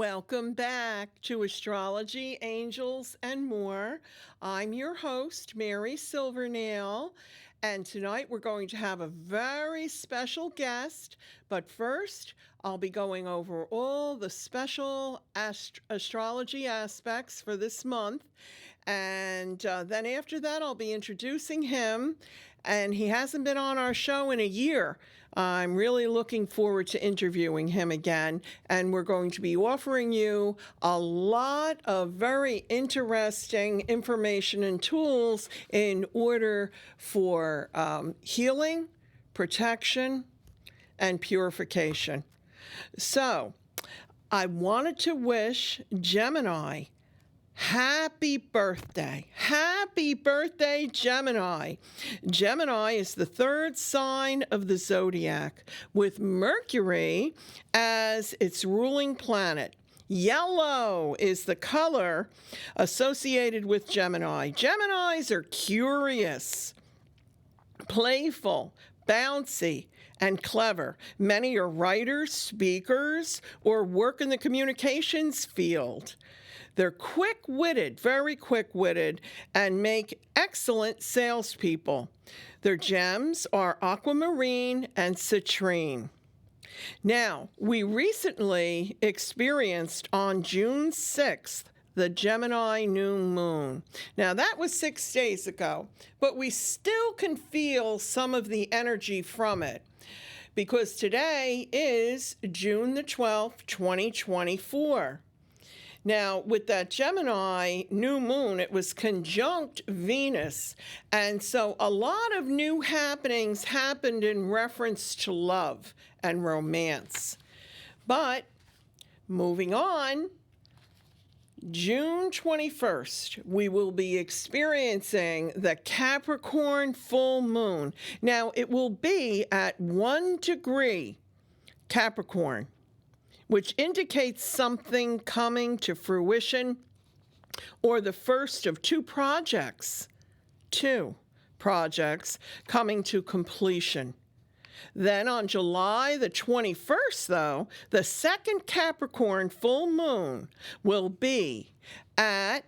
Welcome back to Astrology, Angels, and More. I'm your host, Mary Silvernail, and tonight we're going to have a very special guest. But first, I'll be going over all the special astrology aspects for this month. And then after that, I'll be introducing him. And he hasn't been on our show in a year. I'm really looking forward to interviewing him again. And we're going to be offering you a lot of very interesting information and tools in order for healing, protection, and purification. So I wanted to wish Gemini happy birthday. Happy birthday, Gemini. Gemini is the third sign of the zodiac, with Mercury as its ruling planet. Yellow is the color associated with Gemini. Geminis are curious, playful, bouncy, and clever. Many are writers, speakers, or work in the communications field. They're quick-witted, very quick-witted, and make excellent salespeople. Their gems are aquamarine and citrine. Now, we recently experienced on June 6th the Gemini new moon. Now, that was 6 days ago, but we still can feel some of the energy from it because today is June the 12th, 2024. Now, with that Gemini new moon, it was conjunct Venus. And so a lot of new happenings happened in reference to love and romance. But moving on, June 21st, we will be experiencing the Capricorn full moon. Now, it will be at 1 degree Capricorn, which indicates something coming to fruition or the first of two projects coming to completion. Then on July the 21st, though, the second Capricorn full moon will be at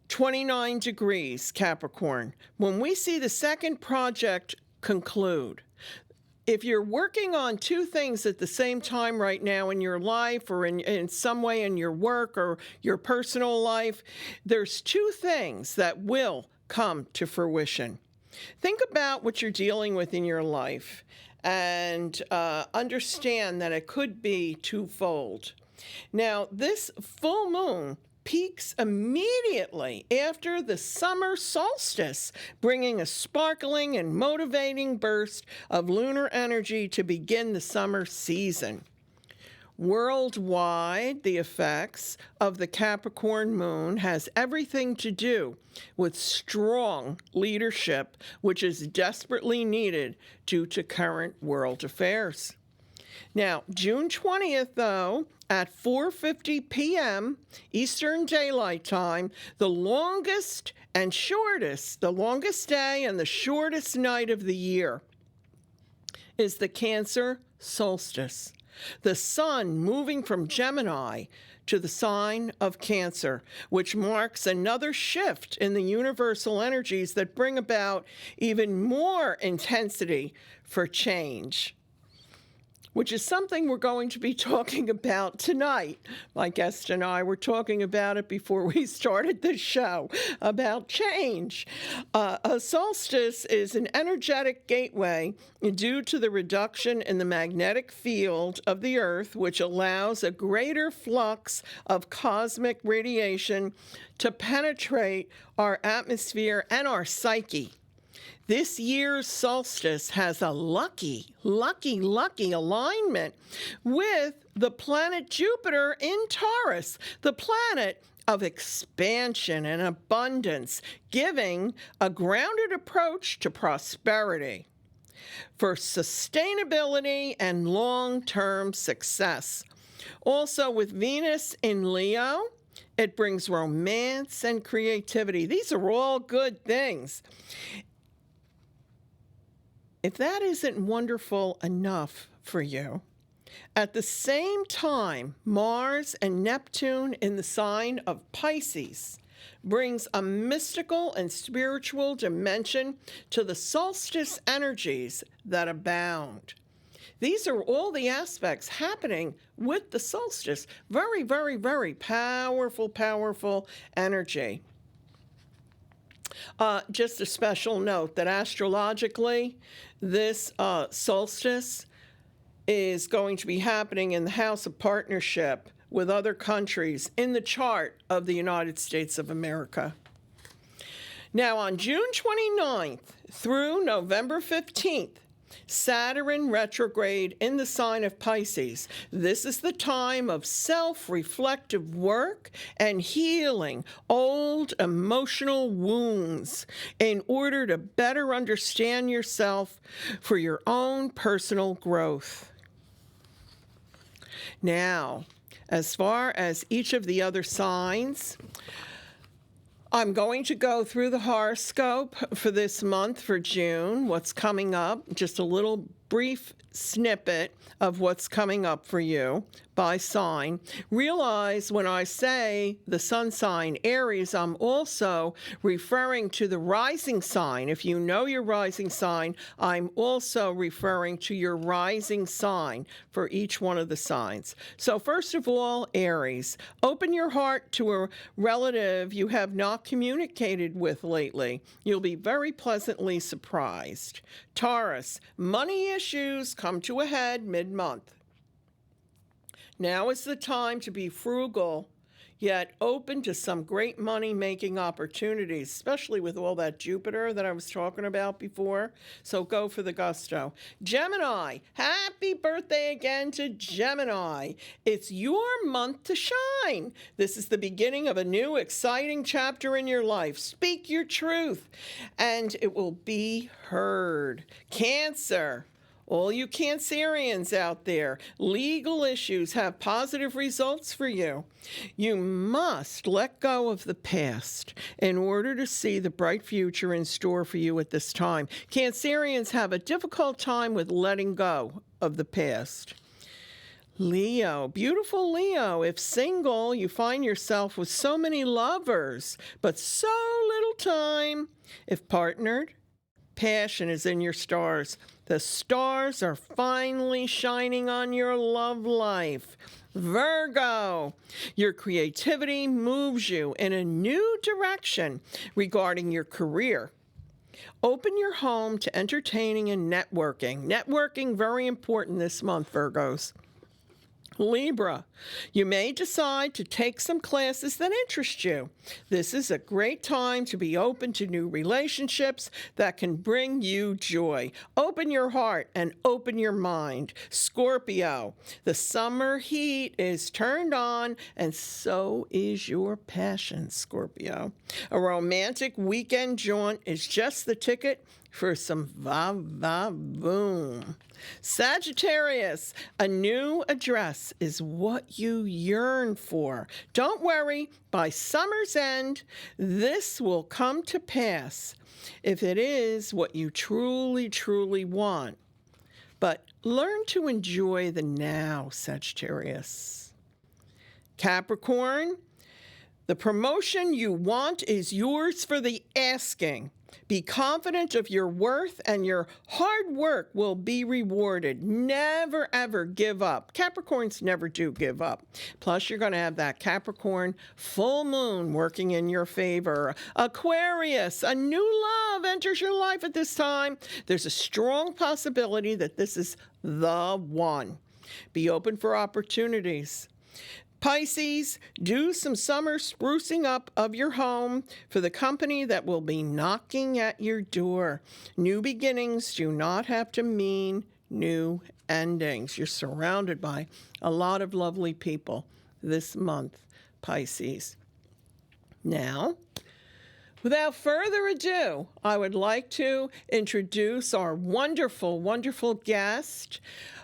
29 degrees Capricorn, when we see the second project conclude. If you're working on two things at the same time right now in your life or in some way in your work or your personal life, there's two things that will come to fruition. Think about what you're dealing with in your life and understand that it could be twofold. Now, this full moon peaks immediately after the summer solstice, bringing a sparkling and motivating burst of lunar energy to begin the summer season. Worldwide, the effects of the Capricorn moon has everything to do with strong leadership, which is desperately needed due to current world affairs. Now, June 20th, though, at 4:50 p.m. Eastern Daylight Time, the longest day and the shortest night of the year, is the Cancer solstice. The sun moving from Gemini to the sign of Cancer, which marks another shift in the universal energies that bring about even more intensity for change, which is something we're going to be talking about tonight. My guest and I were talking about it before we started the show, about change. A solstice is an energetic gateway due to the reduction in the magnetic field of the Earth, which allows a greater flux of cosmic radiation to penetrate our atmosphere and our psyche. This year's solstice has a lucky alignment with the planet Jupiter in Taurus, the planet of expansion and abundance, giving a grounded approach to prosperity for sustainability and long-term success. Also, with Venus in Leo, it brings romance and creativity. These are all good things. If that isn't wonderful enough for you, At the same time, Mars and Neptune in the sign of Pisces brings a mystical and spiritual dimension to the solstice energies that abound. These are all the aspects happening with the solstice. Very, very, very powerful, powerful energy. Just a special note that astrologically, this solstice is going to be happening in the house of partnership with other countries in the chart of the United States of America. Now, on June 29th through November 15th, Saturn retrograde in the sign of Pisces. This is the time of self-reflective work and healing old emotional wounds in order to better understand yourself for your own personal growth. Now, as far as each of the other signs, I'm going to go through the horoscope for this month for June, what's coming up, just a little brief snippet of what's coming up for you by sign. Realize when I say the sun sign Aries, I'm also referring to the rising sign. If you know your rising sign, I'm also referring to your rising sign for each one of the signs. So first of all, Aries, open your heart to a relative you have not communicated with lately. You'll be very pleasantly surprised. Taurus, money issues come to a head mid-month. Now is the time to be frugal, yet open to some great money-making opportunities, especially with all that Jupiter that I was talking about before. So go for the gusto. Gemini, happy birthday again to Gemini. It's your month to shine. This is the beginning of a new, exciting chapter in your life. Speak your truth, and it will be heard. Cancer. All you Cancerians out there, legal issues have positive results for you. You must let go of the past in order to see the bright future in store for you at this time. Cancerians have a difficult time with letting go of the past. Leo, beautiful Leo, if single, you find yourself with so many lovers, but so little time. If partnered, passion is in your stars. The stars are finally shining on your love life. Virgo, your creativity moves you in a new direction regarding your career. Open your home to entertaining and networking. Networking, very important this month, Virgos. Libra, you may decide to take some classes that interest you. This is a great time to be open to new relationships that can bring you joy. Open your heart and open your mind. Scorpio, the summer heat is turned on, and so is your passion, Scorpio. A romantic weekend jaunt is just the ticket for some va-va-boom. Sagittarius, a new address is what you yearn for. Don't worry, by summer's end, this will come to pass if it is what you truly, truly want. But learn to enjoy the now, Sagittarius. Capricorn, the promotion you want is yours for the asking. Be confident of your worth, and your hard work will be rewarded. Never, ever give up. Capricorns never do give up. Plus, you're going to have that Capricorn full moon working in your favor. Aquarius, a new love enters your life at this time. There's a strong possibility that this is the one. Be open for opportunities. Pisces, do some summer sprucing up of your home for the company that will be knocking at your door. New beginnings do not have to mean new endings. You're surrounded by a lot of lovely people this month, Pisces. Now, Without further ado, I would like to introduce our wonderful, wonderful guest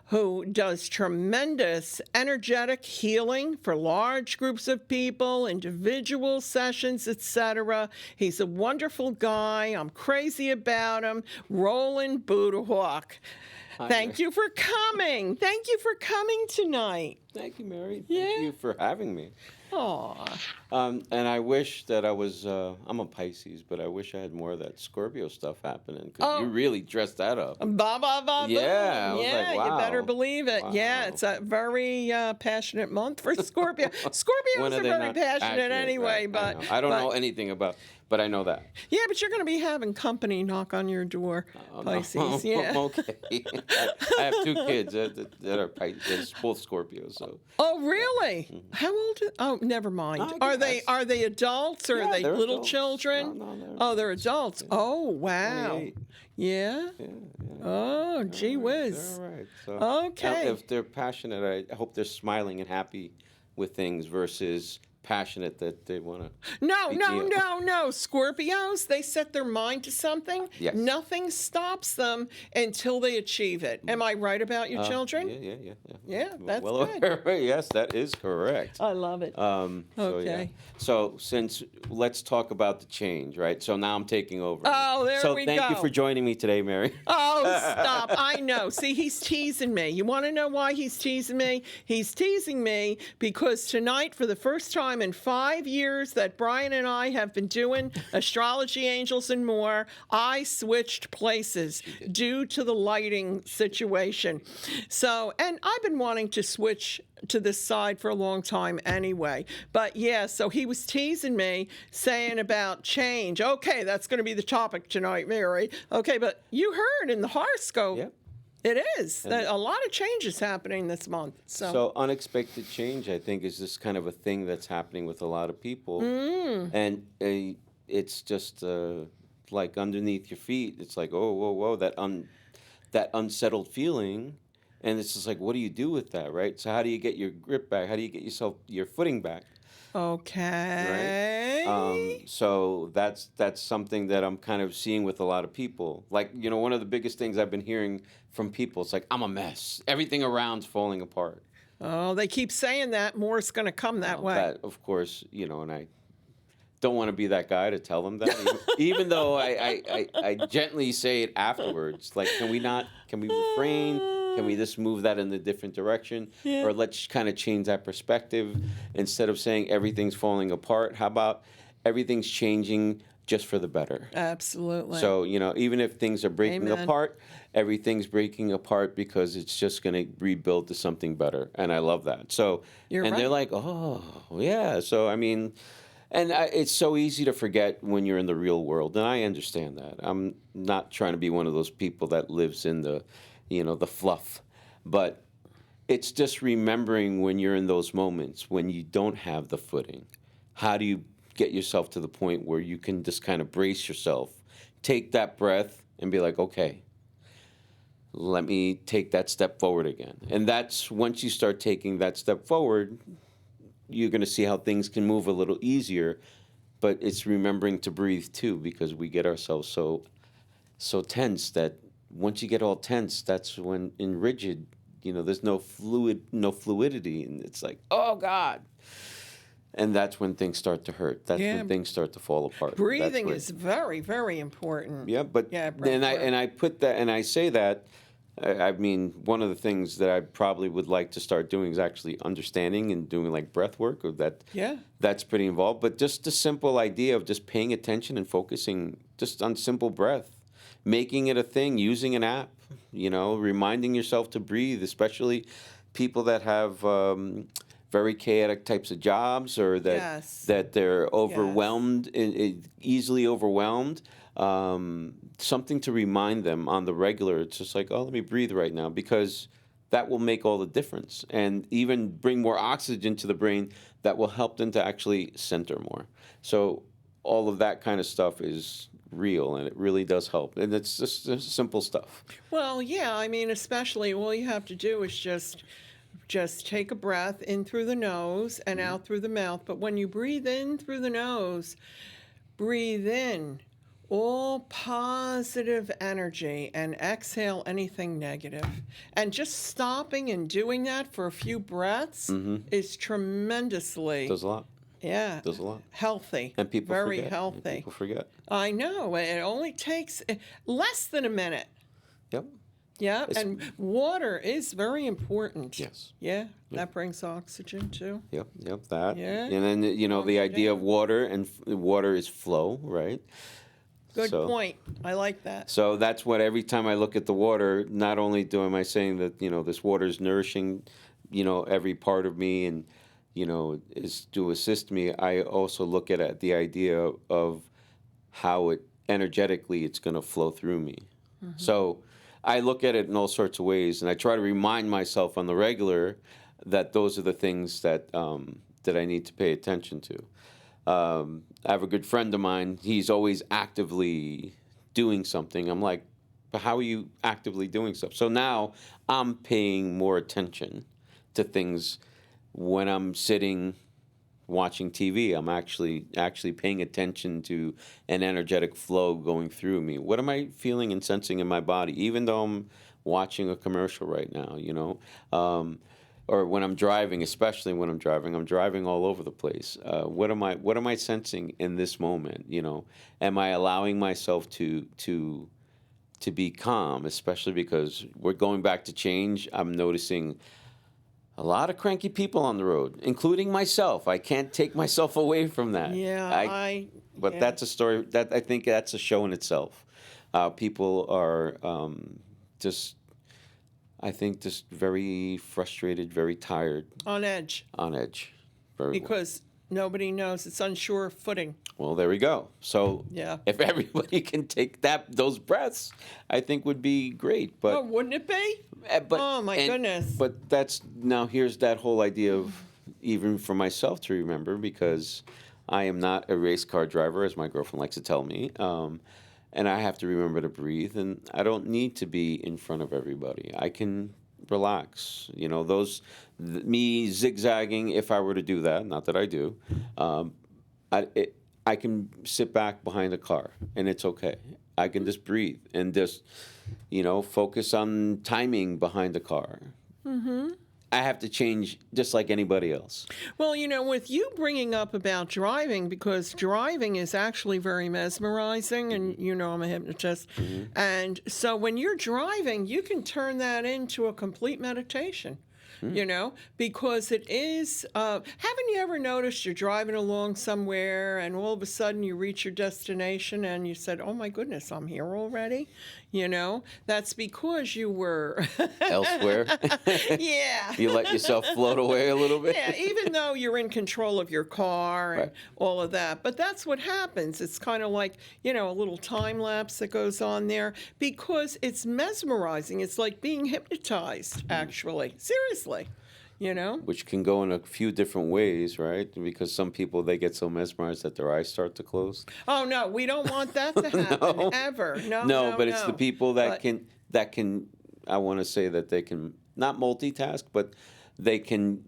who does tremendous energetic healing for large groups of people, individual sessions, etc. He's a wonderful guy. I'm crazy about him. Roland BuddhaHawk. Thank you for coming. Thank you for coming tonight. Thank you, Mary. Thank you for having me. Aw. And I wish that I was, I'm a Pisces, but I wish I had more of that Scorpio stuff happening, because you really dressed that up. Ba, ba, ba, Yeah, I was yeah, like, wow. you better believe it. Wow. Yeah, it's a very passionate month for Scorpio. Scorpios are very passionate anyway, right, but I don't know anything about, but I know that. Yeah, but you're going to be having company knock on your door, Pisces. No. Yeah. Okay. I have 2 kids that are Pisces, both Scorpios. So. Oh, really? How old? Oh, never mind. Are they adults or are they little adults. children? No, they're adults. Yeah. Oh, wow. 28. Yeah? Yeah. Oh, gee whiz. All right. So, okay. If they're passionate, I hope they're smiling and happy with things versus passionate that they want to. No. Scorpios, they set their mind to something. Yes. Nothing stops them until they achieve it. Am I right about your children? Yeah. Yeah, that's good. Yes, that is correct. I love it. Okay. So let's talk about the change, right? So now I'm taking over. Oh, there we go. So thank you for joining me today, Mary. Oh, stop. I know. See, he's teasing me. You want to know why he's teasing me? He's teasing me because tonight, for the first time in 5 years that Brian and I have been doing Astrology, Angels, and More, I switched places due to the lighting situation. So, and I've been wanting to switch to this side for a long time anyway. But yeah, so he was teasing me, saying about change. Okay, that's going to be the topic tonight, Mary. Okay, but you heard in the horoscope. Yep. It is. That a lot of changes happening this month. So unexpected change, I think, is just kind of a thing that's happening with a lot of people. And it's just like underneath your feet. It's like, oh, whoa, that unsettled feeling. And it's just like, what do you do with that, right? So how do you get your grip back? How do you get your footing back? Okay. Right? So that's something that I'm kind of seeing with a lot of people. Like, one of the biggest things I've been hearing from people, it's like, I'm a mess. Everything around's falling apart. Oh, they keep saying that. More is going to come that way. That, of course, and I don't want to be that guy to tell them that, even though I gently say it afterwards. Like, can we refrain? Can we just move that in a different direction? Yeah. Or let's kind of change that perspective. Instead of saying everything's falling apart, how about everything's changing just for the better? Absolutely. So, even if things are breaking apart, everything's breaking apart because it's just going to rebuild to something better. And I love that. So, they're like, oh, yeah. So, I mean, it's so easy to forget when you're in the real world. And I understand that. I'm not trying to be one of those people that lives in the fluff. But it's just remembering when you're in those moments when you don't have the footing. How do you get yourself to the point where you can just kind of brace yourself, take that breath, and be like, okay, let me take that step forward again. And that's, once you start taking that step forward, you're going to see how things can move a little easier. But it's remembering to breathe too, because we get ourselves so tense that once you get all tense, that's when in rigid, there's no fluidity, and it's like, oh God. And that's when things start to hurt. That's when things start to fall apart. Breathing is very, very important. Yeah, but I put that, and I say that. I mean, one of the things that I probably would like to start doing is actually understanding and doing like breath work. Or that's pretty involved. But just the simple idea of just paying attention and focusing just on simple breath. Making it a thing, using an app, reminding yourself to breathe, especially people that have very chaotic types of jobs, or that they're overwhelmed, easily overwhelmed. Something to remind them on the regular. It's just like, oh, let me breathe right now, because that will make all the difference, and even bring more oxygen to the brain that will help them to actually center more. So all of that kind of stuff is real, and it really does help, and it's just simple stuff. Well, yeah, I mean, especially all you have to do is just take a breath in through the nose and out through the mouth. But when you breathe in through the nose, breathe in all positive energy and exhale anything negative. And just stopping and doing that for a few breaths is tremendously Does a lot. yeah, Does a lot. healthy. And people very forget. healthy. And people forget. I know. It only takes less than a minute. Yep. Yeah, and water is very important. Yes. Yeah, that brings oxygen too. Yep, that. Yeah. And then, the idea of water, and water is flow, right? Good point. I like that. So that's what, every time I look at the water, not only am I saying that, this water is nourishing, every part of me and, is to assist me, I also look at it, the idea of how it energetically it's going to flow through me. So I look at it in all sorts of ways, and I try to remind myself on the regular that those are the things that that I need to pay attention to. I have a good friend of mine. He's always actively doing something. I'm like, but how are you actively doing stuff? So now I'm paying more attention to things when I'm sitting watching TV. I'm actually paying attention to an energetic flow going through me. What am I feeling and sensing in my body, even though I'm watching a commercial right now, or when I'm driving, especially when I'm driving all over the place. What am I sensing in this moment? Am I allowing myself to be calm, especially because we're going back to change? I'm noticing a lot of cranky people on the road, including myself. I can't take myself away from that. Yeah, But that's a story that I think that's a show in itself. People are just very frustrated, very tired. On edge. Because nobody knows. It's unsure footing. Well, there we go. So if everybody can take those breaths, I think would be great. But wouldn't it be? Oh my goodness. But here's that whole idea of, even for myself to remember, because I am not a race car driver, as my girlfriend likes to tell me. And I have to remember to breathe, and I don't need to be in front of everybody. I can relax. Me zigzagging, if I were to do that, not that I do, I can sit back behind a car, and it's okay. I can just breathe and just, focus on timing behind the car. I have to change just like anybody else. Well, with you bringing up about driving, because driving is actually very mesmerizing, and I'm a hypnotist. And so when you're driving, you can turn that into a complete meditation. Because it is, haven't you ever noticed you're driving along somewhere and all of a sudden you reach your destination and you said, oh my goodness, I'm here already? That's because you were elsewhere. Yeah. You let yourself float away a little bit. Yeah, even though you're in control of your car and all of that. But that's what happens. It's kind of like, a little time lapse that goes on there, because it's mesmerizing. It's like being hypnotized, actually. Seriously. Which can go in a few different ways, right? Because some people, they get so mesmerized that their eyes start to close. Oh no, we don't want that to happen ever. No, but it's the people that can. I want to say that they can not multitask, but they can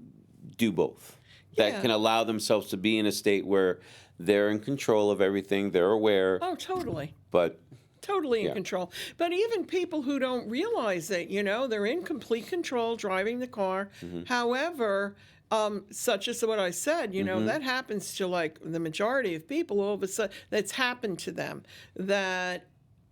do both. That can allow themselves to be in a state where they're in control of everything. They're aware. Oh, totally. But totally in control. But even people who don't realize it, they're in complete control driving the car. However, such as what I said, that happens to like the majority of people. All of a sudden, that's happened to them, that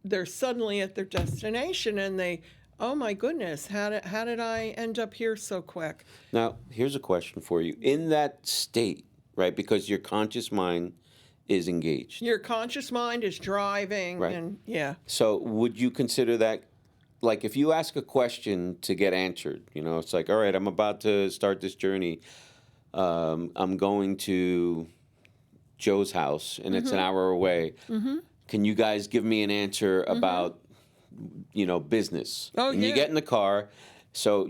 they're suddenly at their destination and they, oh my goodness, how did I end up here so quick? Now, here's a question for you. In that state, right, because your conscious mind is engaged. Your conscious mind is driving, and So would you consider that, like, if you ask a question to get answered, it's like, all right, I'm about to start this journey. I'm going to Joe's house, and it's an hour away. Can you guys give me an answer about, business? Oh, and you get in the car. So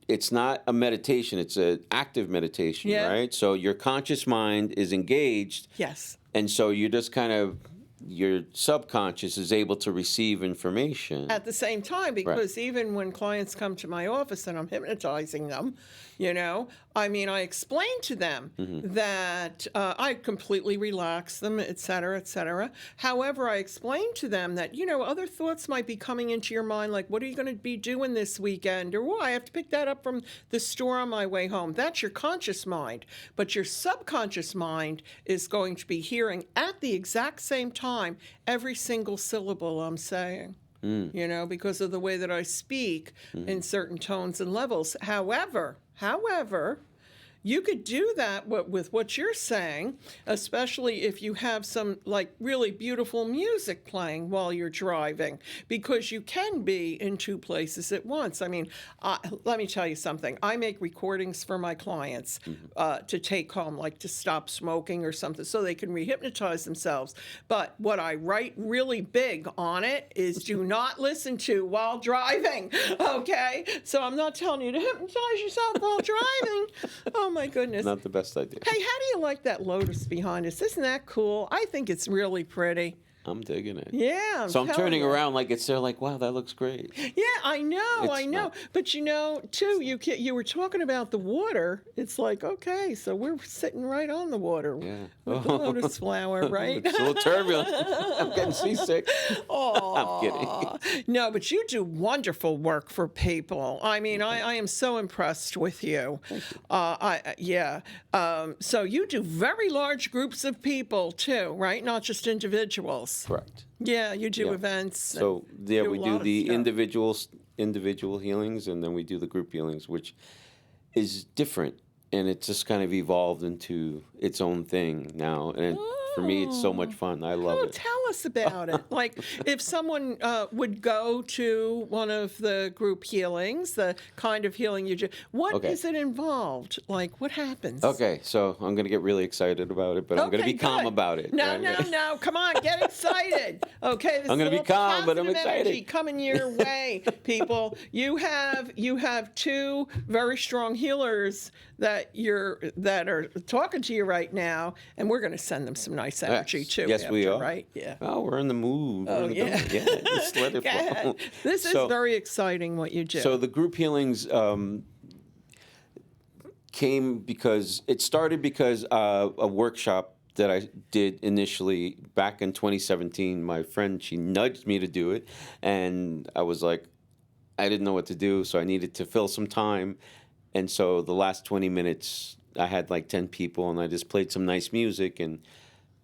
it's not a meditation, it's an active meditation, right? So your conscious mind is engaged. Yes. And so you're just kind of, your subconscious is able to receive information. At the same time, because even when clients come to my office and I'm hypnotizing them, I mean, I explained to them that I completely relax them, et cetera, et cetera. However, I explained to them that, other thoughts might be coming into your mind, like, what are you going to be doing this weekend? Or, I have to pick that up from the store on my way home. That's your conscious mind. But your subconscious mind is going to be hearing at the exact same time every single syllable I'm saying. Because of the way that I speak in certain tones and levels. However, you could do that with what you're saying, especially if you have some really beautiful music playing while you're driving, because you can be in two places at once. I mean, let me tell you something. I make recordings for my clients to take home, like to stop smoking or something, so they can rehypnotize themselves. But what I write really big on it is do not listen to while driving, okay? So I'm not telling you to hypnotize yourself while driving. Oh, my goodness. Not the best idea. Hey, how do you like that lotus behind us? Isn't that cool? I think it's really pretty. I'm digging it. Yeah. I'm turning around like it's there, like, wow, that looks great. Yeah, I know. Not. But too, you were talking about the water. It's like, okay, so we're sitting right on the water with the lotus flower, right? It's a little turbulent. I'm getting seasick. Oh, I'm kidding. No, but you do wonderful work for people. I mean, I am so impressed with you. Thank you. So you do very large groups of people too, right? Not just individuals. Correct. Yeah, you do events. So we do the individual healings, and then we do the group healings, which is different, and it's just kind of evolved into its own thing now. And for me, it's so much fun. I love it. Tell us about it. Like, if someone would go to one of the group healings, the kind of healing you do, what is it involved? Like, what happens? Okay, so I'm going to get really excited about it, but I'm going to be calm about it. No, come on, get excited. Okay, I'm going to be calm, but I'm excited. Coming your way, people. You have two very strong healers that are talking to you right now, and we're going to send them some nice energy too. Yes, we are. Right? Yeah. Oh, we're in the mood. Oh, yeah. Just let it flow. This is very exciting what you do. So the group healings came because it started because a workshop that I did initially back in 2017. My friend, she nudged me to do it, and I was like, I didn't know what to do, so I needed to fill some time. And so the last 20 minutes, I had like 10 people, and I just played some nice music, and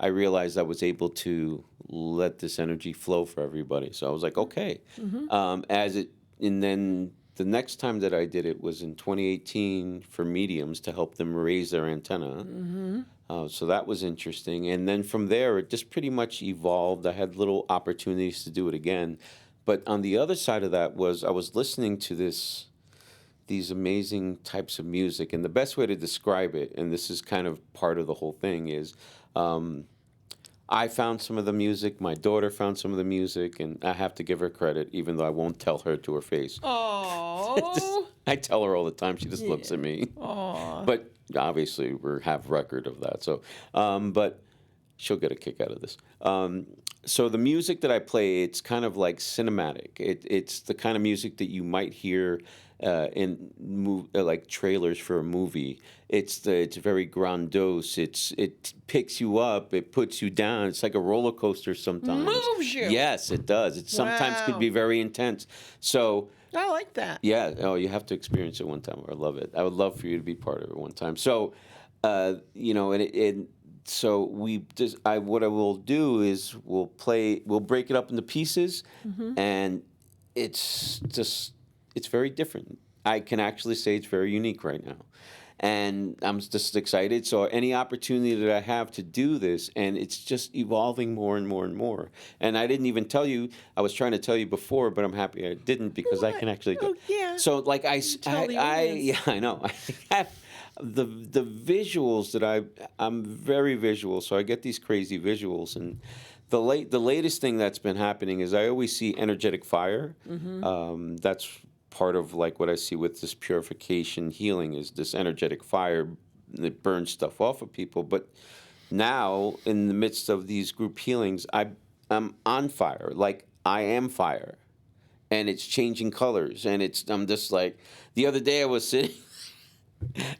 I realized I was able to let this energy flow for everybody. So I was like, okay. And then the next time that I did it was in 2018 for mediums to help them raise their antenna. So that was interesting. And then from there, it just pretty much evolved. I had little opportunities to do it again. But on the other side of that was I was listening to these amazing types of music. And the best way to describe it, and this is kind of part of the whole thing, is I found some of the music, my daughter found some of the music, and I have to give her credit, even though I won't tell her to her face. Oh. I tell her all the time. She just looks at me. Aww. But obviously, we have record of that. So, but she'll get a kick out of this. So the music that I play, it's kind of like cinematic. It's the kind of music that you might hear in like trailers for a movie. It's very grandiose. It picks you up. It puts you down. It's like a roller coaster sometimes. Moves you. Yes, it does. It sometimes could be very intense. So I like that. Yeah. Oh, you have to experience it one time. I love it. I would love for you to be part of it one time. So, so what I will do is we'll break it up into pieces, and it's very different. I can actually say it's very unique right now. And I'm just excited. So any opportunity that I have to do this, and it's just evolving more and more and more. And I didn't even tell you, I was trying to tell you before, but I'm happy I didn't because I can actually go. Oh, yeah. So like I know. I have the visuals that I'm very visual, so I get these crazy visuals. And the latest thing that's been happening is I always see energetic fire. That's part of like what I see with this purification healing is this energetic fire that burns stuff off of people. But now in the midst of these group healings, I'm on fire. Like I am fire, and it's changing colors. And I'm just like, the other day I was sitting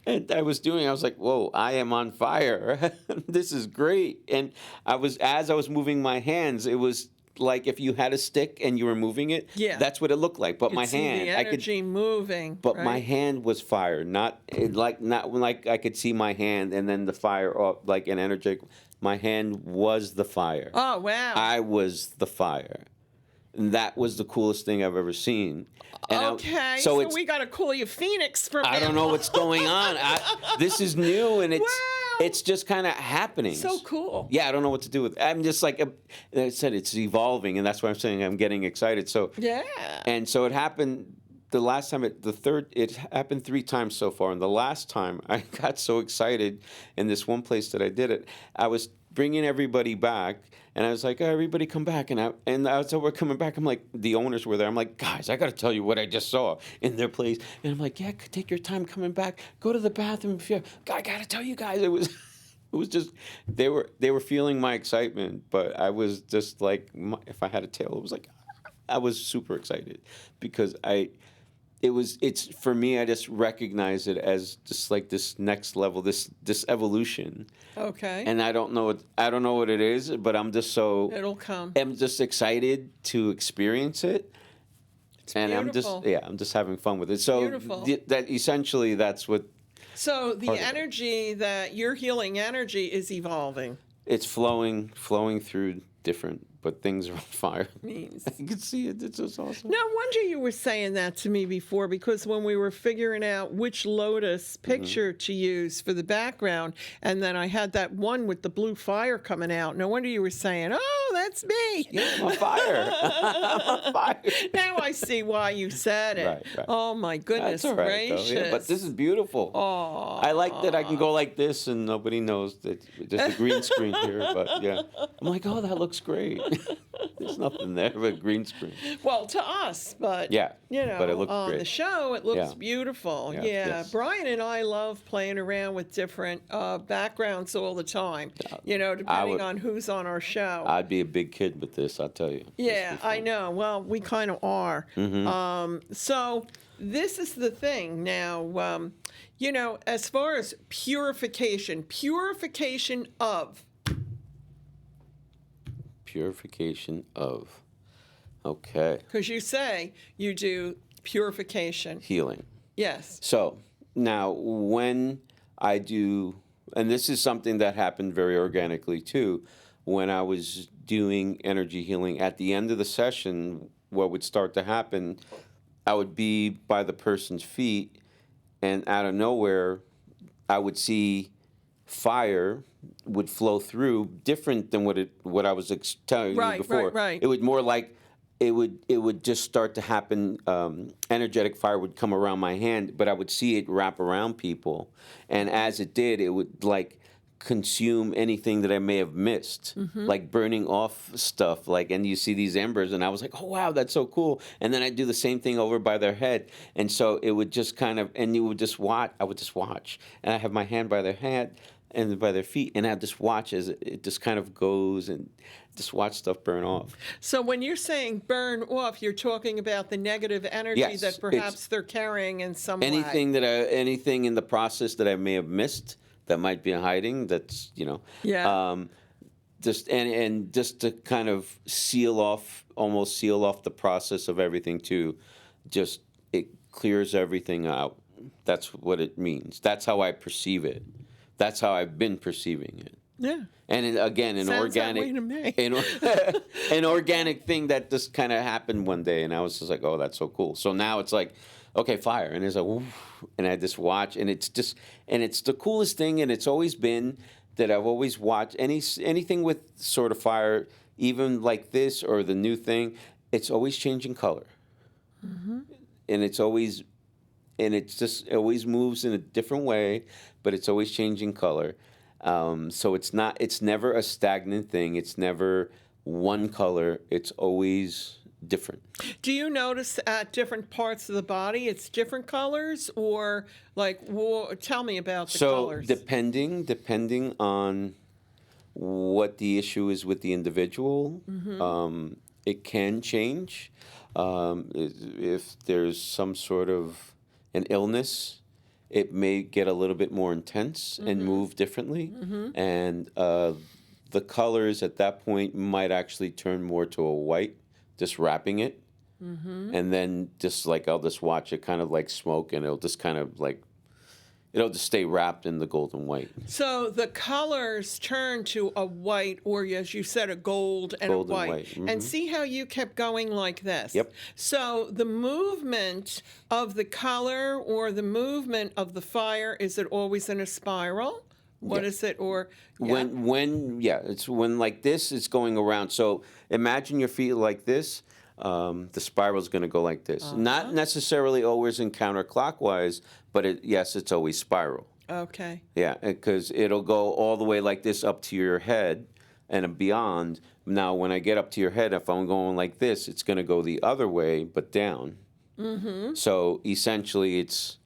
And I was like, whoa, I am on fire. This is great. And as I was moving my hands, it was like if you had a stick and you were moving it, Yeah. that's what it looked like. But You my could see the hand, energy moving, but my right? hand was fire, not like I could see my hand and then the fire, like an energetic. My hand was the fire. Oh, wow. I was the fire. And that was the coolest thing I've ever seen. And Okay, so we got to call you Phoenix from I don't know what's going on. This is new, and it's just kind of happening. So cool. Yeah, I don't know what to do with it. I'm just like I said, it's evolving, and that's why I'm saying I'm getting excited. So yeah, and so it happened. The last time, it happened 3 times so far, and the last time I got so excited in this one place that I did it, I was bringing everybody back, and I was like, oh, everybody come back, and so we're coming back. I'm like, the owners were there. I'm like, guys, I got to tell you what I just saw in their place, and I'm like, yeah, take your time coming back, go to the bathroom. I got to tell you guys, it was. It was just they were feeling my excitement, but I was just like, if I had a tail, it was like I was super excited because it's for me. I just recognize it as just like this next level, this evolution. Okay. And I don't know what it is, but I'm just so it'll come. I'm just excited to experience it. It's and beautiful. I'm just having fun with it. So beautiful. That essentially that's what. So the energy that your healing energy is evolving. It's flowing through different, but things are on fire. Means. You can see it. It's just awesome. No wonder you were saying that to me before, because when we were figuring out which lotus picture to use for the background, and then I had that one with the blue fire coming out, no wonder you were saying, oh, that's me. Yeah, I'm on fire. I'm on fire. Now I see why you said it. Right. Oh, my goodness That's all right, gracious. though. Yeah, but this is beautiful. Oh. I like that I can go like this and nobody knows that there's a green screen here. But yeah, I'm like, oh, that looks great. There's nothing there but a green screen. Well, to us, but yeah, you know, but it looks on great. the show, it looks beautiful. Yeah. Yes. Brian and I love playing around with different backgrounds all the time. You know, depending on who's on our show. I'd be a big kid with this, I'll tell you. Yeah, I know. Well, we kind of are. Mm-hmm. So this is the thing now. You know, as far as purification of. Purification of. Okay. Because you say you do purification. Healing. Yes. So now when I do, and this is something that happened very organically too, when I was doing energy healing, at the end of the session, what would start to happen, I would be by the person's feet, and out of nowhere, I would see fire would flow through, different than what I was telling you before. Right. It would more like it would just start to happen. Energetic fire would come around my hand, but I would see it wrap around people, and as it did, it would like consume anything that I may have missed, like burning off stuff. Like, and you see these embers, and I was like, oh wow, that's so cool. And then I'd do the same thing over by their head, and so it would just kind of, and you would just watch. I would just watch, and I have my hand by their head and by their feet, and I just watch as it just kind of goes, and just watch stuff burn off. So when you're saying burn off, you're talking about the negative energy that perhaps they're carrying in some way. Anything in the process that I may have missed that might be hiding. That's just and just to kind of almost seal off the process of everything too. Just it clears everything out. That's what it means. That's how I perceive it. That's how I've been perceiving it. Yeah. And again, an organic thing that just kind of happened one day, and I was just like, "Oh, that's so cool." So now it's like, okay, fire, and it's like, woof, and I just watch, and it's the coolest thing, and it's always been that I've always watched anything with sort of fire, even like this or the new thing, it's always changing color, and it always moves in a different way, but it's always changing color. So it's never a stagnant thing. It's never one color. It's always different. Do you notice at different parts of the body it's different colors, or like, tell me about the colors? So depending on what the issue is with the individual, it can change. If there's some sort of an illness, it may get a little bit more intense and move differently. And the colors at that point might actually turn more to a white, just wrapping it. And then just like I'll just watch it kind of like smoke, and it'll just kind of like, it'll just stay wrapped in the golden white. So the colors turn to a white, or as you said, a gold and a white. And see how you kept going like this? Yep. So the movement of the color or the movement of the fire, is it always in a spiral? What is it? Or it's when like this, it's going around. So imagine your feet like this. The spiral is going to go like this. Not necessarily always in counterclockwise, but it's always spiral. Okay. Yeah, because it'll go all the way like this up to your head and beyond. Now, when I get up to your head, if I'm going like this, it's going to go the other way, but down. So essentially, it's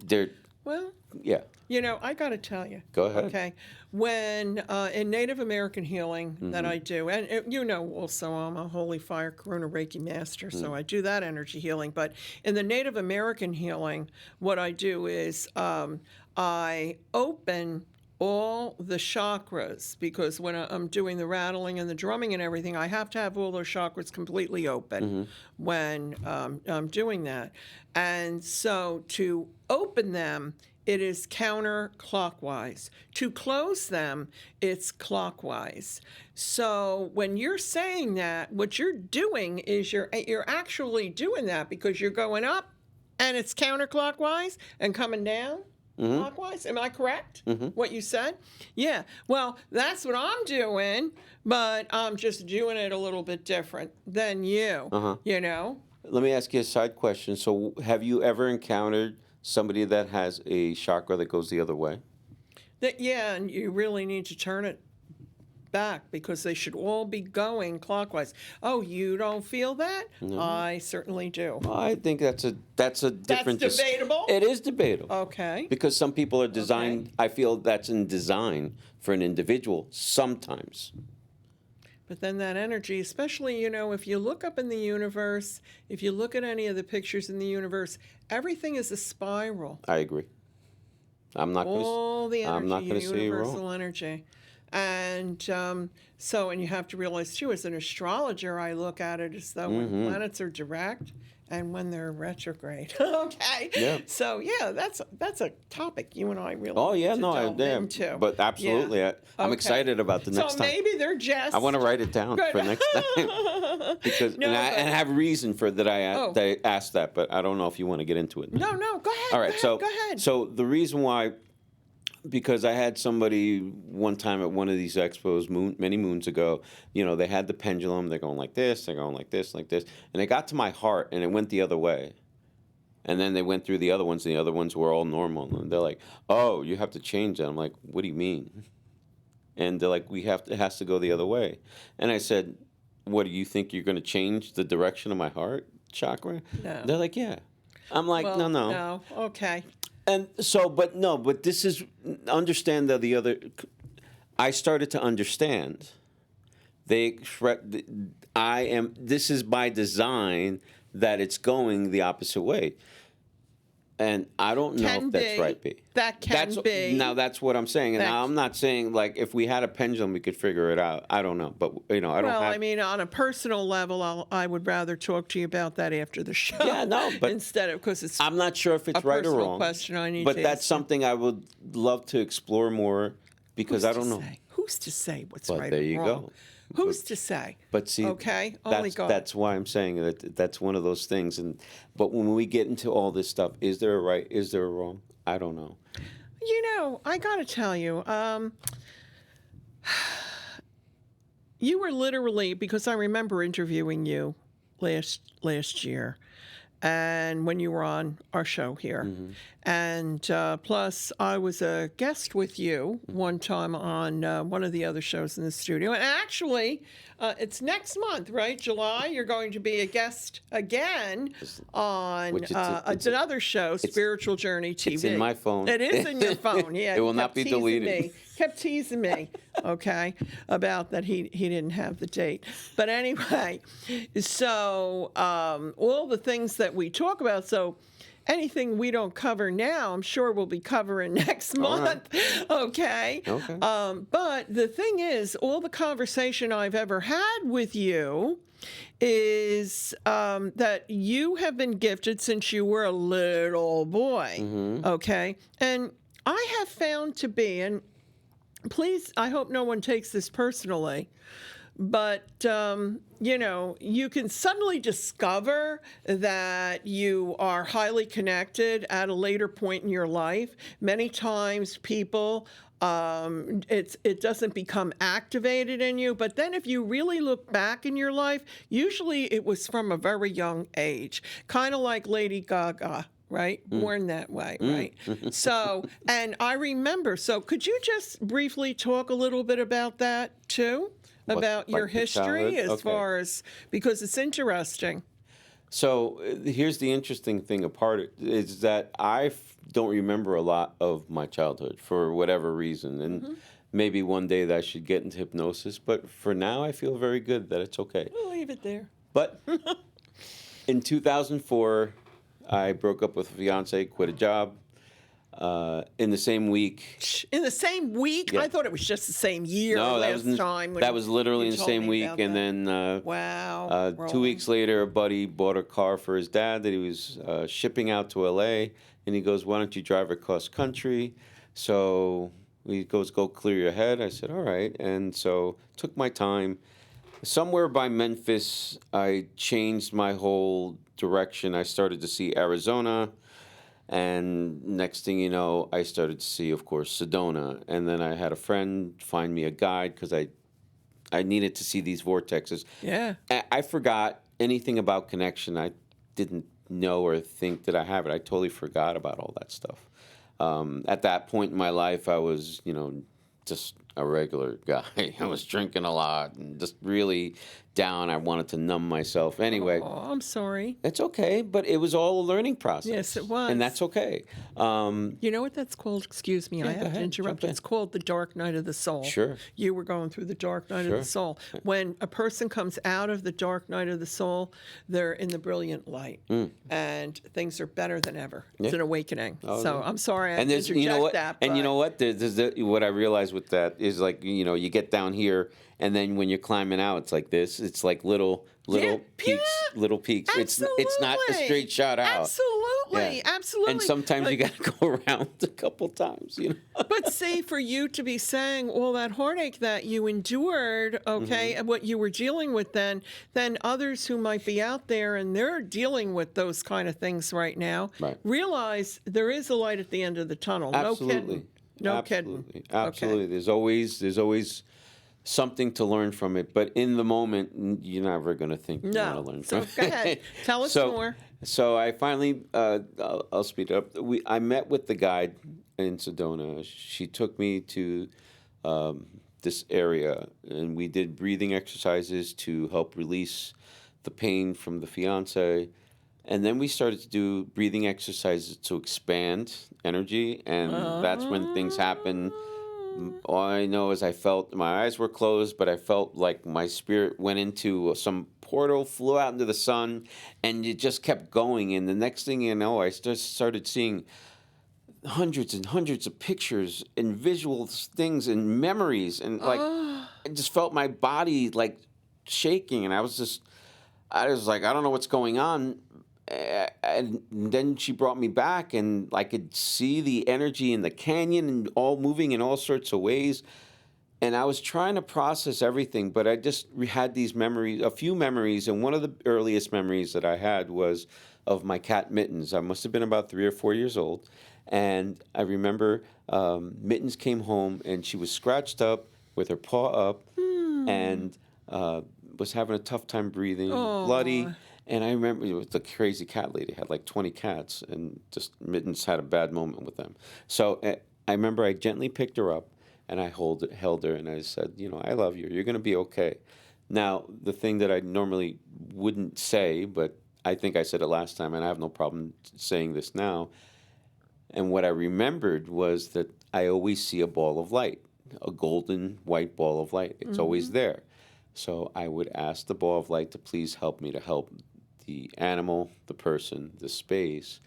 there. Well, yeah. You know, I got to tell you. Go ahead. Okay. When in Native American healing that I do, and you know also I'm a Holy Fire Karuna Reiki Master, so I do that energy healing. But in the Native American healing, what I do is I open all the chakras, because when I'm doing the rattling and the drumming and everything, I have to have all those chakras completely open when I'm doing that. And so to open them, it is counterclockwise. To close them, it's clockwise. So when you're saying that, what you're doing is you're actually doing that, because you're going up and it's counterclockwise and coming down clockwise. Am I correct? What you said? Yeah. Well, that's what I'm doing, but I'm just doing it a little bit different than you, you know? Let me ask you a side question. So have you ever encountered somebody that has a chakra that goes the other way? Yeah, and you really need to turn it back, because they should all be going clockwise. Oh, you don't feel that? No. I certainly do. I think that's a different. That's debatable? It is debatable. Okay. Because some people are designed. I feel that's in design for an individual sometimes. But then that energy, especially, you know, if you look up in the universe, if you look at any of the pictures in the universe, everything is a spiral. I agree. I'm not going to say you're wrong. Universal energy. And and you have to realize, too, as an astrologer, I look at it as though when planets are direct and when they're retrograde. Okay. Yeah. So, yeah, that's a topic you and I really delve into. But absolutely. Yeah. I'm excited about the next time. So maybe they're just... I want to write it down for next time. Because I have reason for that I asked that, but I don't know if you want to get into it. No, go ahead. All right, go ahead. So the reason why... Because I had somebody one time at one of these expos many moons ago, you know, they had the pendulum, they're going like this, they're going like this, and they got to my heart and it went the other way. And then they went through the other ones, and the other ones were all normal. And they're like, oh, you have to change that. I'm like, what do you mean? And they're like, it has to go the other way. And I said, what, do you think you're going to change the direction of my heart chakra? No. They're like, yeah. I'm like, no. No, okay. And so, but this is, understand that I started to understand. This is by design that it's going the opposite way. And I don't know if that's right, B. That can be. Now, that's what I'm saying. And now I'm not saying, like, if we had a pendulum, we could figure it out. I don't know. But, you know, I don't have... Well, I mean, on a personal level, I would rather talk to you about that after the show. Yeah, no, but... Instead of, because it's... I'm not sure if it's right or wrong. Question I need but to that's ask something I would love to explore more, because I don't know. Who's to say what's right or wrong? There you go. Who's to say? But see, okay, only God. That's why I'm saying that's one of those things. But when we get into all this stuff, is there a right? Is there a wrong? I don't know. You know, I got to tell you, you were literally, because I remember interviewing you last year, and when you were on our show here. And plus, I was a guest with you one time on one of the other shows in the studio. And actually, it's next month, right? July, you're going to be a guest again on another show, Spiritual Journey TV. It's in my phone. It is in your phone, yeah. It will not be deleted. Kept teasing me, okay, about that he didn't have the date. But anyway, so all the things that we talk about, so anything we don't cover now, I'm sure we'll be covering next All month. right. Okay. Okay. But the thing is, all the conversation I've ever had with you is that you have been gifted since you were a little boy. Mm-hmm. Okay. And I have found to be, and please, I hope no one takes this personally, but, you know, you can suddenly discover that you are highly connected at a later point in your life. Many times people, it doesn't become activated in you. But then if you really look back in your life, usually it was from a very young age, kind of like Lady Gaga. Right? Born that way, right? So, and I remember, so could you just briefly talk a little bit about that too? About your Like the history childhood? as far as, because it's interesting. So here's the interesting thing apart is that don't remember a lot of my childhood for whatever reason. And maybe one day that I should get into hypnosis. But for now, I feel very good that it's okay. We'll leave it there. But in 2004, I broke up with a fiance, quit a job. In the same week. In the same week? Yeah. I thought it was just the same year No, last time. that was literally in the told same me week. about And that. then Wow. 2 weeks later, a buddy bought a car for his dad that he was shipping out to LA. And he goes, "Why don't you drive across country?" So he goes, "Go clear your head." I said, "All right." And so took my time. Somewhere by Memphis, I changed my whole direction. I started to see Arizona. And next thing you know, I started to see, of course, Sedona. And then I had a friend find me a guide because I needed to see these vortexes. Yeah. I forgot anything about connection. I didn't know or think that I have it. I totally forgot about all that stuff. At that point in my life, I was, just a regular guy. I was drinking a lot and just really down. I wanted to numb myself. Anyway. Oh, I'm sorry. It's okay, but it was all a learning process. Yes, it was. And that's okay. You know what that's called? Excuse me, I go have to ahead, interrupt. jump in. It's called the dark night of the soul. Sure. You were going through the dark night of the soul. When a person comes out of the dark night of the soul, they're in the brilliant light. And things are better than ever. It's an awakening. So I'm sorry I had to interject that. And you know what? What I realized with that is like, you get down here, and then when you're climbing out, it's like this. It's like little peaks, little peaks. Absolutely. It's not a straight shot out. Absolutely, Yeah. absolutely. And sometimes you got to go around a couple times, But see, for you to be saying all that heartache that you endured, okay, and what you were dealing with then others who might be out there and they're dealing with those kind of things right now, realize there is a light at the end of the tunnel. Absolutely. No kidding. No kidding. Absolutely. Okay. There's always something to learn from it, but in the moment, you're never going to think you want to learn from it. So go ahead. Tell us more. So I finally, I'll speed it up. I met with the guide in Sedona. She took me to this area, and we did breathing exercises to help release the pain from the fiance. And then we started to do breathing exercises to expand energy, and that's when things happen. All I know is I felt my eyes were closed, but I felt like my spirit went into some portal, flew out into the sun, and it just kept going. And the next thing you know, I just started seeing hundreds and hundreds of pictures and visual things and memories, and like I just felt my body like shaking, and I was like, I don't know what's going on. And then she brought me back, and I could see the energy in the canyon and all moving in all sorts of ways. And I was trying to process everything, but I just had these memories, a few memories. And one of the earliest memories that I had was of my cat Mittens. I must have been about 3 or 4 years old. And I remember Mittens came home, and she was scratched up with her paw up and was having a tough time breathing, bloody. And I remember it was the crazy cat lady, had like 20 cats, and just Mittens had a bad moment with them. So I remember I gently picked her up, and I held her, and I said, I love you. You're going to be okay. Now, the thing that I normally wouldn't say, but I think I said it last time, and I have no problem saying this now, and what I remembered was that I always see a ball of light, a golden white ball of light. It's always there. So I would ask the ball of light to please help me to help the animal, the person, the space,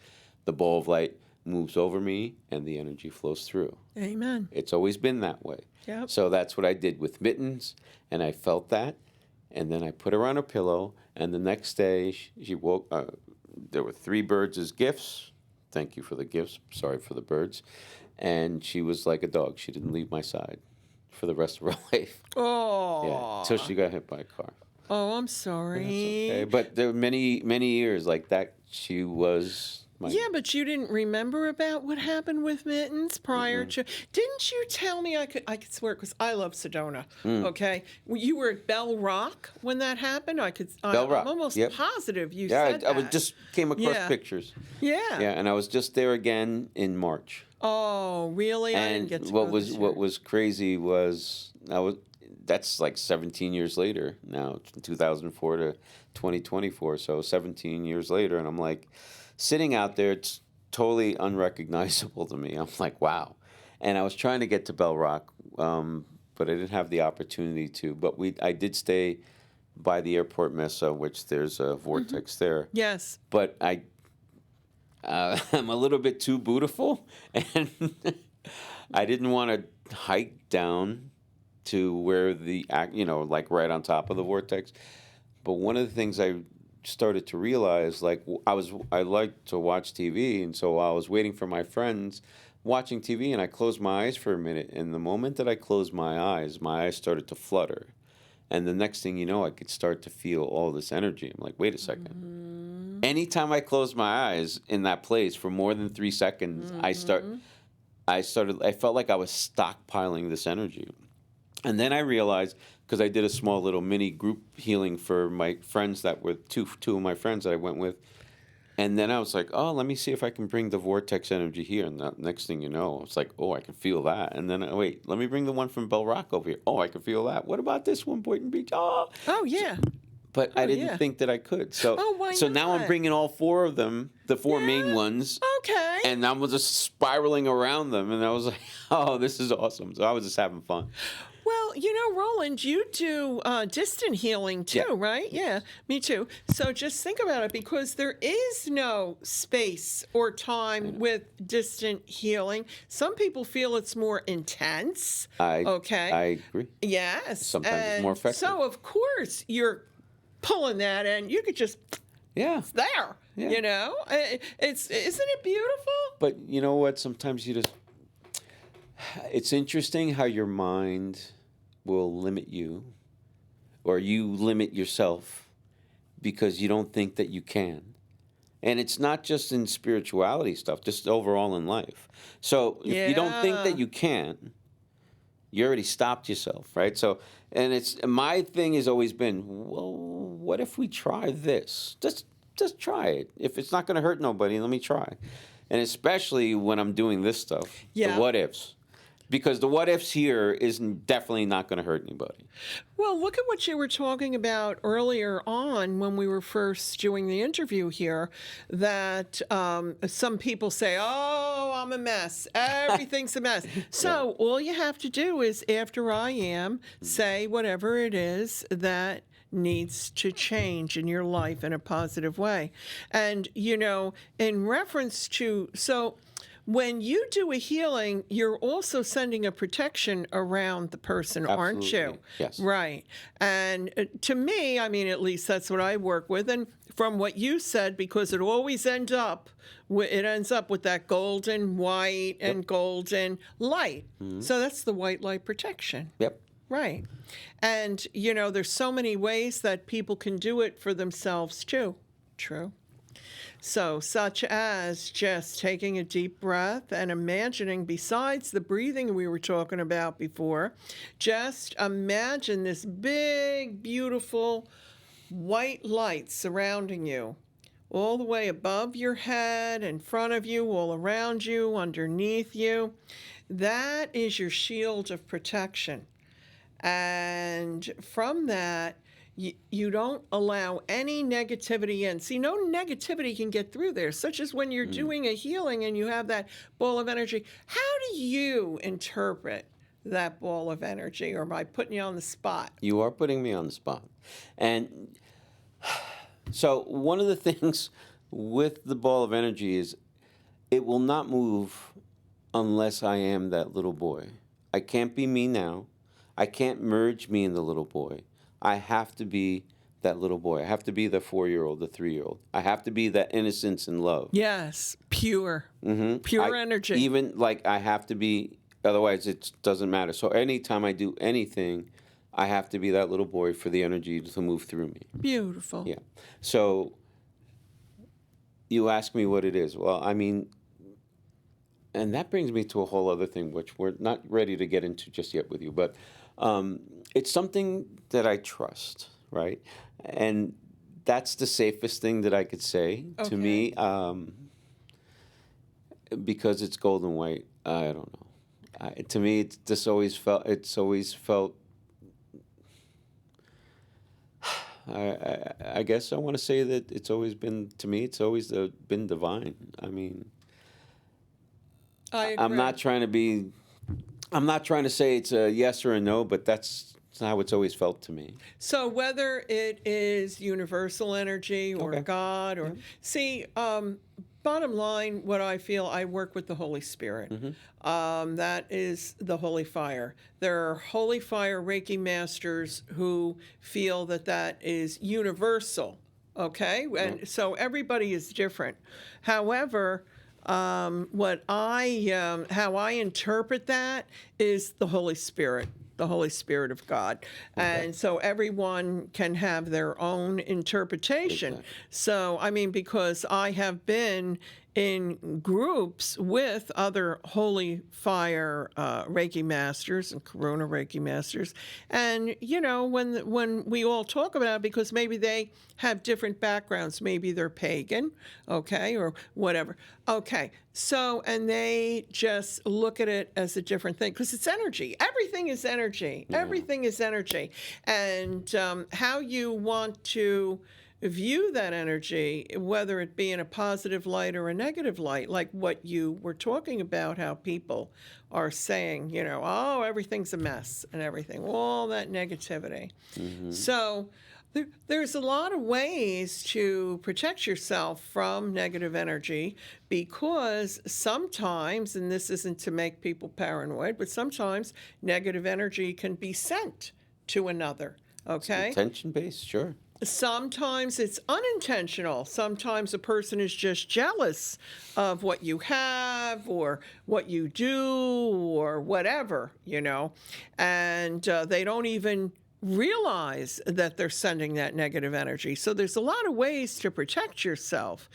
the ball of light moves over me and the energy flows through. Amen. It's always been that way. Yep. So that's what I did with Mittens, and I felt that, and then I put her on a pillow, and the next day she woke. There were 3 birds as gifts. Thank you for the gifts. Sorry for the birds. And she was like a dog. She didn't leave my side for the rest of her life. Oh. Yeah, until she got hit by a car. Oh, I'm sorry. That's okay. But there were many, many years like that. She was my... Yeah, but you didn't remember about what happened with Mittens prior to... Didn't you tell me I could swear, because I love Sedona, okay? You were at Bell Rock when that happened? Bell Rock, I'm almost yep. positive you Yeah, said that. I just came across pictures. Yeah. Yeah, and I was just there again in March. Oh, really? I didn't get to what go was this year. what was crazy was that's like 17 years later now, 2004 to 2024, so 17 years later, and I'm like sitting out there, it's totally unrecognizable to me. I'm like, wow. And I was trying to get to Bell Rock, but I didn't have the opportunity to. But I did stay by the airport Mesa, which there's a vortex there. Yes. But I'm a little bit too beautiful, and I didn't want to hike down to where like right on top of the vortex. But one of the things I started to realize, like I like to watch TV, and so I was waiting for my friends watching TV, and I closed my eyes for a minute, and the moment that I closed my eyes started to flutter. And the next thing you know, I could start to feel all this energy. I'm like, wait a second. Anytime I close my eyes in that place for more than 3 seconds, I felt like I was stockpiling this energy. And then I realized, because I did a small little mini group healing for my friends that were two of my friends that I went with. And then I was like, oh, let me see if I can bring the vortex energy here. And the next thing you know, it's like, oh, I can feel that. And then, wait, let me bring the one from Bell Rock over here. Oh, I can feel that. What about this one, Boynton Beach? Oh, yeah. But I didn't think that I could. So, why so not? now I'm bringing all 4 of them, the 4 main ones. Okay. And I was just spiraling around them. And I was like, oh, this is awesome. So I was just having fun. Well, Roland, you do distant healing too, right? Yeah, me too. So just think about it, because there is no space or time with distant healing. Some people feel it's more intense. I agree. Yes. Sometimes it's more effective. So, of course, you're pulling that, and you could just... It's there. Yeah. Isn't it beautiful? But you know what? Sometimes you just... It's interesting how your mind will limit you, or you limit yourself because you don't think that you can. And it's not just in spirituality stuff, just overall in life. So if you don't think that you can, you already stopped yourself, right? So, and my thing has always been, well, what if we try this? Just try it. If it's not going to hurt nobody, let me try. And especially when I'm doing this stuff, the what ifs. Because the what ifs here is definitely not going to hurt anybody. Well, look at what you were talking about earlier on when we were first doing the interview here, that some people say, oh, I'm a mess. Everything's a mess. So all you have to do is, after I am, say whatever it is that needs to change in your life in a positive way. And, in reference to... When you do a healing, you're also sending a protection around the person, aren't you? Yes. Right. And to me, at least that's what I work with. And from what you said, because it always ends up with that golden white and golden light. Mm-hmm. So that's the white light protection. Yep. Right. And, there's so many ways that people can do it for themselves, too. True. So, such as just taking a deep breath and imagining, besides the breathing we were talking about before, just imagine this big, beautiful white light surrounding you, all the way above your head, in front of you, all around you, underneath you. That is your shield of protection. And from that, you don't allow any negativity in. See, no negativity can get through there, such as when you're doing a healing and you have that ball of energy. How do you interpret that ball of energy, or am I putting you on the spot? You are putting me on the spot. And so one of the things with the ball of energy is it will not move unless I am that little boy. I can't be me now. I can't merge me and the little boy. I have to be that little boy. I have to be the 4-year-old, the 3-year-old. I have to be that innocence and love. Yes, pure. Pure energy. Even like I have to be, otherwise it doesn't matter. So anytime I do anything, I have to be that little boy for the energy to move through me. Beautiful. Yeah. So you ask me what it is. Well, I mean, and that brings me to a whole other thing, which we're not ready to get into just yet with you, but it's something that I trust, right? And that's the safest thing that I could say to me, because it's gold and white. I don't know. To me, it's always felt. I guess I want to say that it's always been, to me, it's always been divine. I mean, I agree. I'm not trying to say it's a yes or a no, but that's how it's always felt to me. So whether it is universal energy or God or see, bottom line, what I feel, I work with the Holy Spirit. That is the holy fire. There are holy fire Reiki masters who feel that is universal. Okay, and so everybody is different. However, how I interpret that is the Holy Spirit of God. And so everyone can have their own interpretation. Exactly. So, I mean, because I have been in groups with other holy fire Reiki masters and Corona Reiki masters, and when we all talk about it, because maybe they have different backgrounds, maybe they're pagan, or whatever. So and they just look at it as a different thing because it's energy. Everything is energy. Yeah. Everything is energy, and how you want to view that energy, whether it be in a positive light or a negative light, like what you were talking about, how people are saying, oh, everything's a mess and everything, all that negativity. So there's a lot of ways to protect yourself from negative energy, because sometimes, and this isn't to make people paranoid, but sometimes negative energy can be sent to another. Okay? Intention-based, sure. Sometimes it's unintentional. Sometimes a person is just jealous of what you have or what you do or whatever, and they don't even realize that they're sending that negative energy. So there's a lot of ways to protect yourself.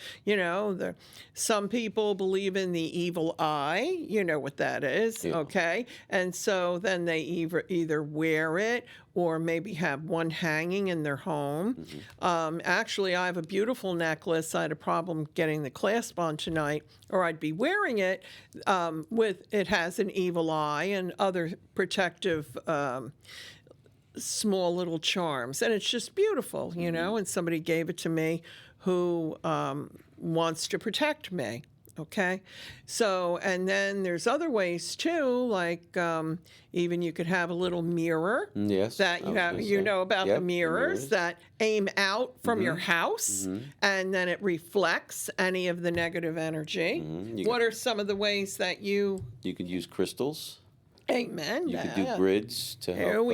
Some people believe in the evil eye, you know what that is, okay? And so then they either wear it or maybe have one hanging in their home. Actually, I have a beautiful necklace. I had a problem getting the clasp on tonight, or I'd be wearing it it has an evil eye and other protective small little charms, and it's just beautiful, and somebody gave it to me who wants to protect me. Okay, so and then there's other ways too, like even you could have a little mirror that you have, about the mirrors that aim out from your house, and then it reflects any of the negative energy. What are some of the ways that you could use crystals? Amen. You could do grids to help,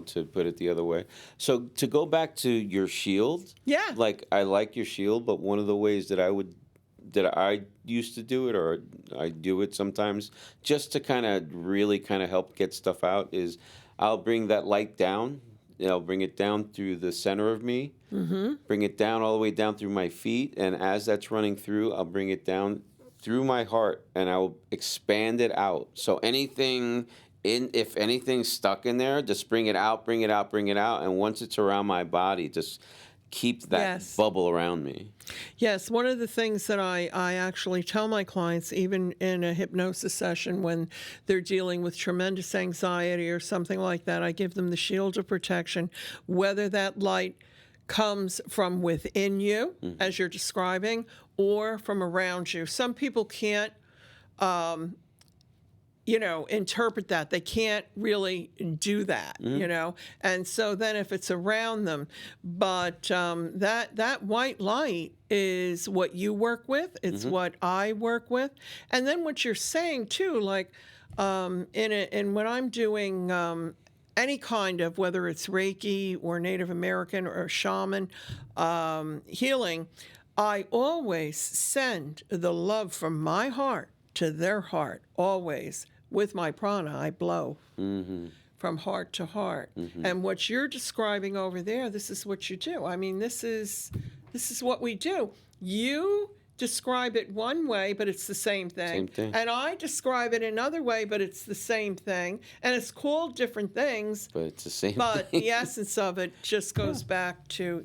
to put it the other way. So to go back to your shield, like I like your shield, but one of the ways that I used to do it, or I do it sometimes, just to really help get stuff out, is I'll bring that light down. I'll bring it down through the center of me, bring it down all the way down through my feet, and as that's running through, I'll bring it down through my heart, and I will expand it out. So if anything's stuck in there, just bring it out, bring it out, bring it out, and once it's around my body, just keep that bubble around me. Yes, one of the things that I actually tell my clients, even in a hypnosis session when they're dealing with tremendous anxiety or something like that, I give them the shield of protection, whether that light comes from within you, as you're describing, or from around you. Some people can't interpret that. They can't really do that, And so then if it's around them, but that white light is what you work with. It's what I work with. And then what you're saying too, like in when I'm doing any kind of, whether it's Reiki or Native American or Shaman healing, I always send the love from my heart to their heart, always. With my prana, I blow from heart to heart. And what you're describing over there, this is what you do. I mean, this is what we do. You describe it one way, but it's the same thing. Same thing. And I describe it another way, but it's the same thing. And it's called different things. But it's the same But thing. the essence of it just goes back to,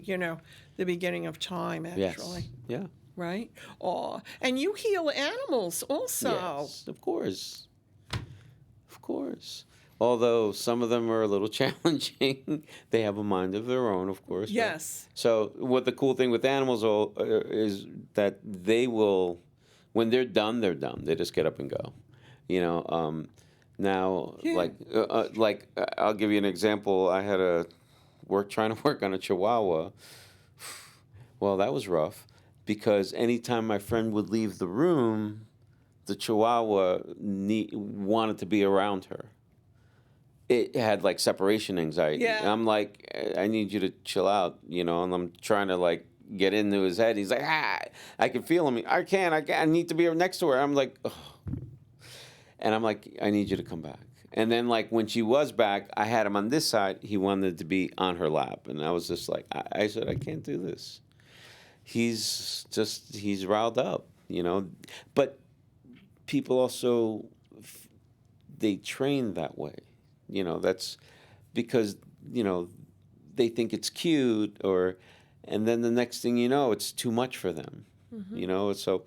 the beginning of time, actually. Yes. Yeah. Right? Oh, and you heal animals also. Yes, of course. Of course. Although some of them are a little challenging, they have a mind of their own, of course. Yes. Right? So what the cool thing with animals is that they will, when they're done, they're done. They just get up and go. Now, like I'll give you an example. I had trying to work on a Chihuahua. Well, that was rough because anytime my friend would leave the room, the Chihuahua wanted to be around her. It had like separation anxiety. Yeah. And I'm like, I need you to chill out, and I'm trying to like get into his head. He's like, I can feel him. I can't. I need to be next to her. I'm like, oh. And I'm like, I need you to come back. And then like when she was back, I had him on this side. He wanted to be on her lap. And I was just like, I said, I can't do this. He's riled up, But people also, they train that way. That's because, they think it's cute and then the next thing you know, it's too much for them, so.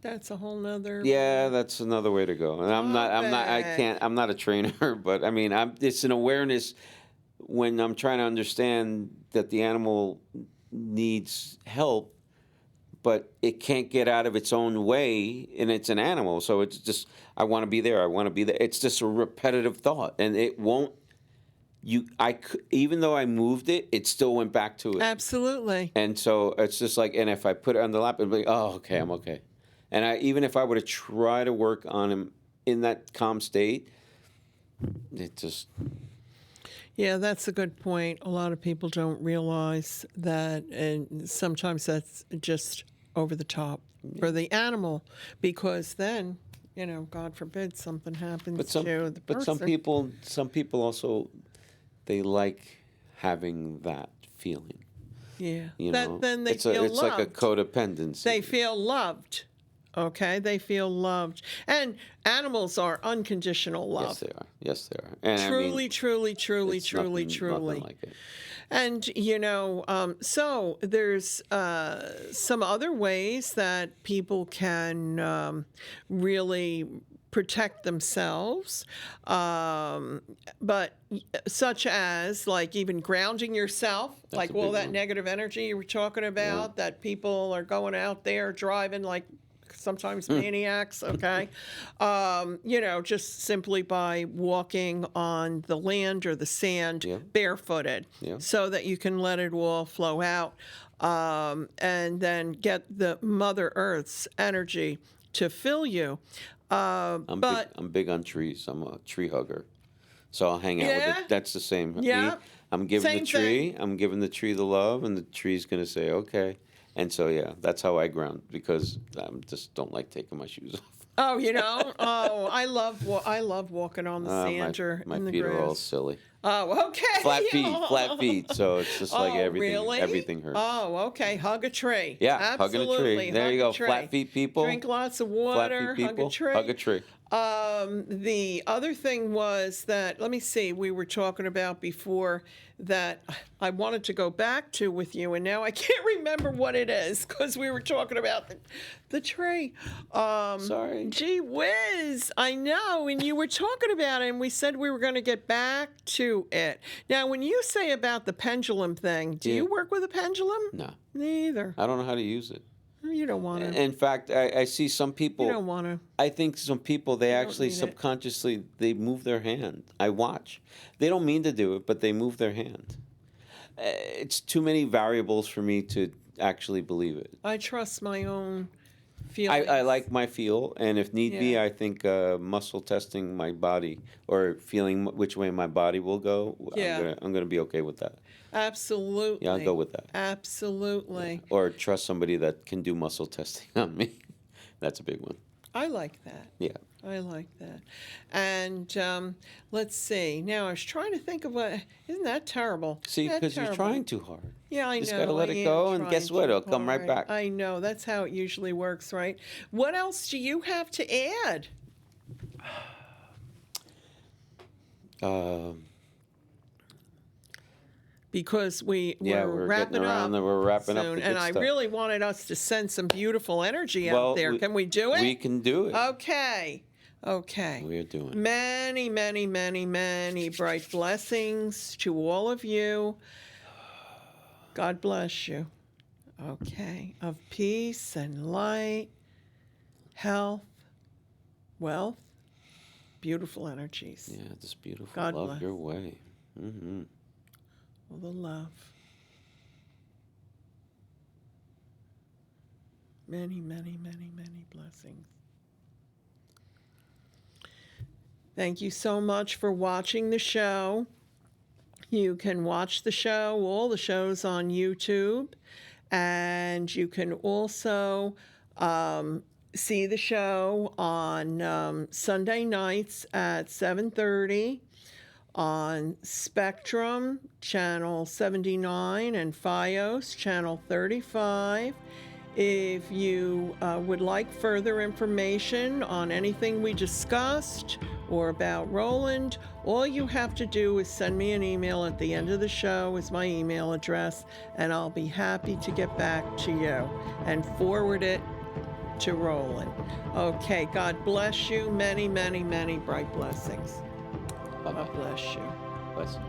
That's a whole nother. Yeah, that's another way to go. And I'm not a trainer, but I mean, it's an awareness when I'm trying to understand that the animal needs help, but it can't get out of its own way, and it's an animal. So it's just, I want to be there. I want to be there. It's just a repetitive thought, and it won't. Even though I moved it, it still went back to it. Absolutely. And so it's just like, and if I put it on the lap, it'd be like, oh, okay, I'm okay. And even if I were to try to work on him in that calm state, it just. Yeah, that's a good point. A lot of people don't realize that, and sometimes that's just over the top for the animal, because then, God forbid something happens to the person. But some people also, they like having that feeling. Yeah. Then they feel loved. It's like a codependency. They feel loved. Okay, they feel loved. And animals are unconditional love. Yes, they are. And Truly. Nothing like it. And, so there's some other ways that people can really protect themselves, but such as like even grounding yourself, like all that negative energy you were talking about, that people are going out there driving like sometimes maniacs, okay? Just simply by walking on the land or the sand barefooted, so that you can let it all flow out, and then get the Mother Earth's energy to fill you. I'm big on trees. I'm a tree hugger. So I'll hang out with it. That's the same. Yeah. I'm giving Same the tree. thing. I'm giving the tree the love, and the tree's going to say, okay. And so, that's how I ground, because I just don't like taking my shoes off. Oh, I love walking on the sand or my in the feet grass. are all silly. Oh, okay. Flat feet. So it's just like everything hurts. Oh, okay. Hug a tree. Yeah, absolutely. hugging a tree. There you go. Tree. Flat feet people. Drink lots of water. Flat feet people. Hug a tree. Hug a tree. The other thing was that, let me see, we were talking about before that I wanted to go back to with you, and now I can't remember what it is because we were talking about the tree. Sorry. Gee whiz, I know, and you were talking about it, and we said we were going to get back to it. Now, when you say about the pendulum thing, do you work with a pendulum? No. Neither. I don't know how to use it. You don't want to. In fact, I see some people. You don't want to. I think some people, they actually subconsciously, they move their hand. I watch. They don't mean to do it, but they move their hand. It's too many variables for me to actually believe it. I trust my own feelings. I like my feel, and if need be, I think muscle testing my body or feeling which way my body will go, I'm gonna be okay with that. Absolutely. Yeah, I'll go with that. Absolutely. Yeah. Or trust somebody that can do muscle testing on me. That's a big one. I like that. Yeah. I like that. And let's see. Now, I was trying to think of what... Isn't that terrible? See, because you're trying too hard. Yeah, I know. Just got to let it go, and guess what? It'll come right back. I know. That's how it usually works, right? What else do you have to add? Because we're wrapping up we're wrapping soon, up the and I stuff. really wanted us to send some beautiful energy out there. Can we do it? We can do it. Okay. We're doing it. Many, many, many, many bright blessings to all of you. God bless you. Okay. Of peace and light, health, wealth, beautiful energies. Yeah, this beautiful God love bless. your way. Mm-hmm. All the love. Many, many, many, many blessings. Thank you so much for watching the show. You can watch the show, all the shows on YouTube, and you can also see the show on Sunday nights at 7:30 on Spectrum, channel 79, and FiOS, channel 35. If you would like further information on anything we discussed or about Roland, all you have to do is send me an email at the end of the show is my email address, and I'll be happy to get back to you and forward it to Roland. Okay, God bless you. Many, many, many bright blessings. Bye-bye. God bless you. Bless you.